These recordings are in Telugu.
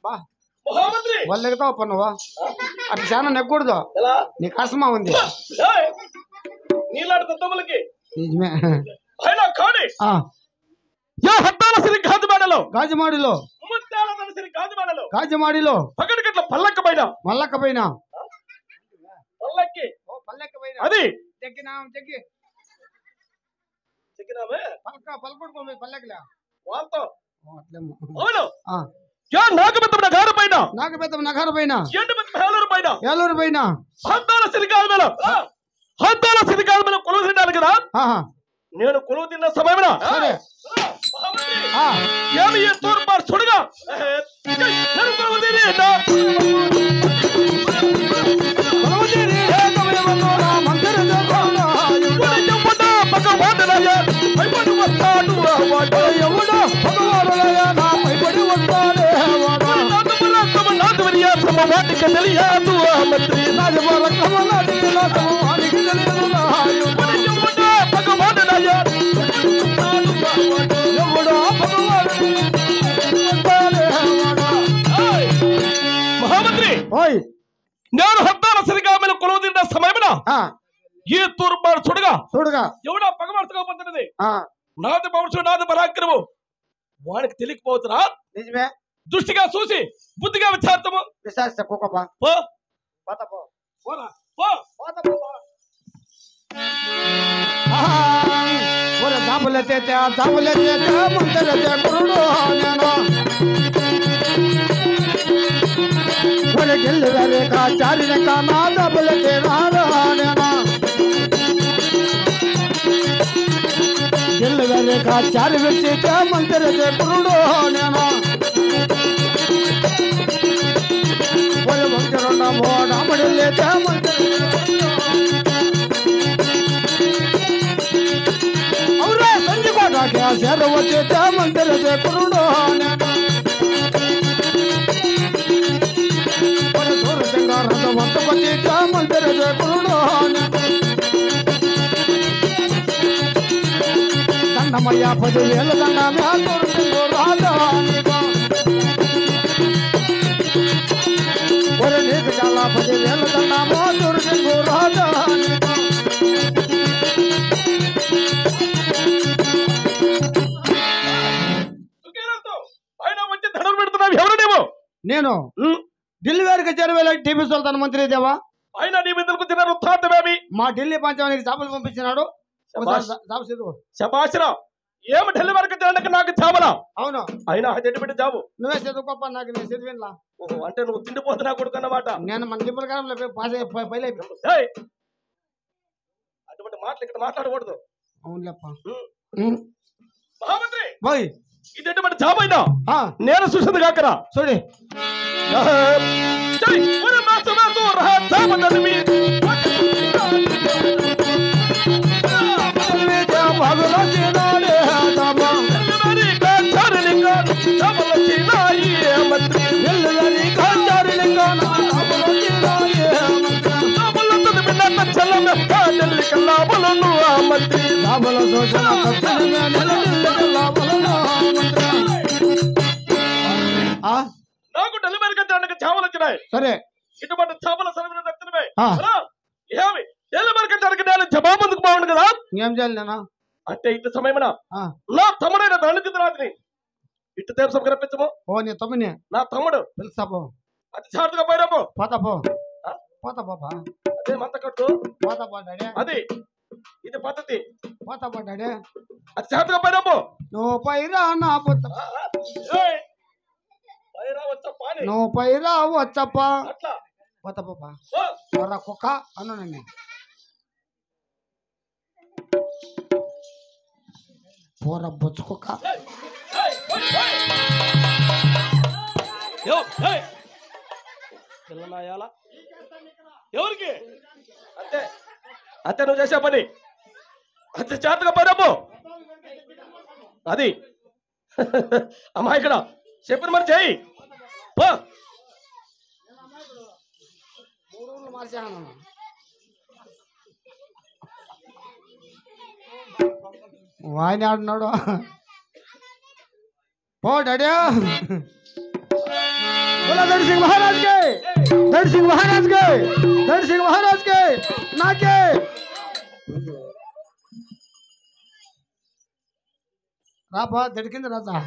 బా వాళ్ళు ఎగుతావు పన్నువా అట్లా చాలా నెగ్గకూడదు నీకు అసమా ఉంది నీలాంటి దద్దములకి నిజమే అయినా కాడి గాజుమాడిలో గాజుమాడిలో పక్కడికట్ల పల్లక్క పైన మల్లక్క పైన పల్లక్కి పల్లెక్క పైన అది చెక్కినాం చెక్కి చెక్కినామే పలకొడుకోమే పల్లెకలే వాళ్ళతో అట్లేమో అవును నాగబెత్తమ నగర పైన నాగబెత్తమ నగర పైన ఏలూరు పైన హద్దాల సిరికాల మీద కొలువు తింటాను కదా నేను కొలువు తిన్న సమయమున ఏమి ఈ తూర్పారు చూడగా నేను కొలువు వాటికి తెలియదు మంత్రి మహామంత్రి నేను హద్దాల సిరికామెల కొలువు తిన్న సమయమున ఈ తూర్పాడు చూడగా ఎవడో పగమర్చగా పొందినది నాది పౌరుషం నాది పరాక్రమం వాడికి తెలియకపోతున్నా నిజమే దృష్టిగా చూసి బుద్ధిగా విచారితము చారి వచ్చి మంత్రి కురుడు నేను సంజకోట వచ్చే మంత్రి కురుడు వంతపతి మంత్రి కురుడు దండమయ్య 10,000 దండమే రాజా నీకు చాలా 10,000 దండమో దుర్గంగు రాజా నేను ఢిల్లీ వారికి చేరవేళ టీవీ సుల్తాన్ మంత్రి దేవా ఆయన నీ మీదకు తిన్న వృత్తాంతమేమి మా ఢిల్లీ పంచానికి చేపలు పంపించినాడు శబాషరా ఏమి ఢిల్లీ వరకు తినడానికి నాకు చేపల అవును అయినా చెట్టు పెట్టి జాబు నువ్వే చదువుకోప్ప నాకు నేను చదివినలా అంటే నువ్వు తిండిపోతున్నా కొడుకు అన్నమాట నేను మన దిబ్బల కాలంలో పైలే అటువంటి మాటలు ఇక్కడ మాట్లాడకూడదు అవునులేప్ప మహామంత్రి బాయ్ ఇది ఎటువంటి జాబ్ అయినా నేను చూసింది కాకరా చూడి నాకు డెలివరీ కట్టడానికి చేపలు వచ్చినాయి సరే ఇటువంటి చేపల సరిగ్గా దక్కినవే ఏమి డెలివరీ కట్టడానికి నేను జవాబందుకు బాగుండు కదా ఏం చేయాలి నేనా అంటే ఇటు సమయమున నా తమ్ముడైన దండజితరాజుని ఇటు తీర్పు సమర్పించము ఓ నీ తమ్ముని నా తమ్ముడు తెలుసా పో అతి చాటుగా పోయినాము పోతా పాపా అదే మంత కట్టు పోతా డాడీ అది ఇది పద్ధతి పోతా డాడీ అతి చాటుగా పోయినాము నువ్వు పైరా నా నువ్వు పైరా వచ్చప్ప పోతా పాపా కుక్క అను నన్ను పోరా బొచ్చు కుక్క ఎవరికి అంతే అంతే నువ్వు చేసే పని అంతే జాగ్రత్తగా పడము అది అమ్మా ఇక్కడ చెప్పిన మరి చేయి వాయిని ఆడున్నాడు పో డాడీ बोला दर्द सिंह महाराज के, दर्द सिंह महाराज के, दर्द सिंह महाराज के नाके रापा दड़किंद राजा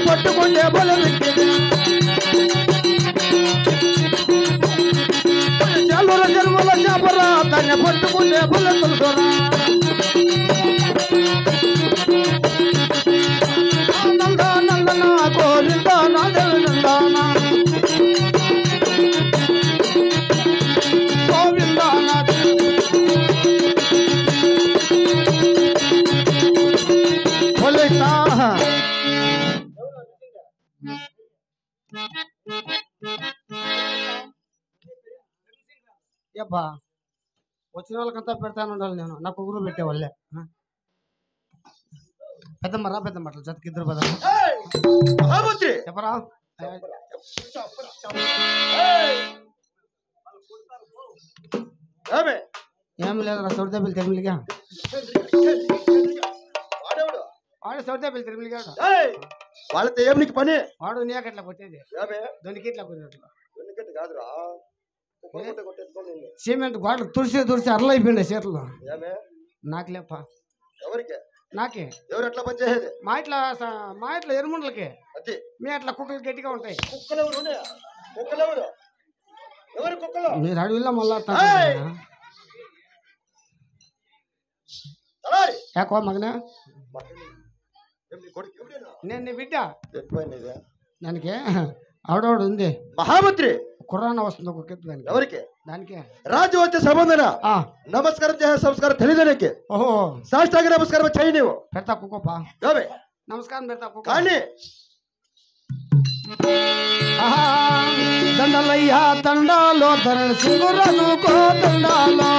పట్టుకుంటే బలం చల్లుల జన్మల చేపరా దాన్ని పట్టుకుంటే బలం తెలుసురా నంద నందన గోవింద నాదేవి నందన గోవింద ఏబ్బా వచ్చిన వాళ్ళకంతా పెడతాను ఉండాలి నేను నాకు ఊరు పెట్టే వాళ్ళే పెద్దమ్మరా పెద్దమ్మ అట్లా జతకిద్దరు పద చెప్పరా ఏమి లేదు సౌడితే పిల్లి తిరిమిలిగా వాడు సౌడితే పిల్లి తిరిమిలిగా వాళ్ళతో ఏం నీకు పని వాడు నీకట్లా కొట్టేది దొనికి ఇట్లా కొట్టినట్లు కాదురా సిమెంట్ గోడలు తుడిసి అరలైపోయింది చేతులు నాకులేప ఎవరికి నాకే ఎవరు ఎట్లా పని చేసేది మా ఇట్లా ఎరుముండలకి మీ అట్లా కుక్కలు గట్టిగా ఉంటాయి మీరు అడవిలో మళ్ళా యాకో మగనే నేను నీ బిడ్డ దానికి ఆవిడవాడు ఉంది మహామంత్రి కుర్రాన్న వస్తుంది ఒక ఎవరికి దానికి రాజు వచ్చే సంబంధన నమస్కారం చేసే సంస్కారం తెలియదానికి ఓహో సాష్టాంగ నమస్కారం చేయి నీవు పెడతా కుక్కప్ప నమస్కారం పెడతా కుక్క కానీ దండలయ్యా తండాలో ధరణ సింగురాజుకో దండాలో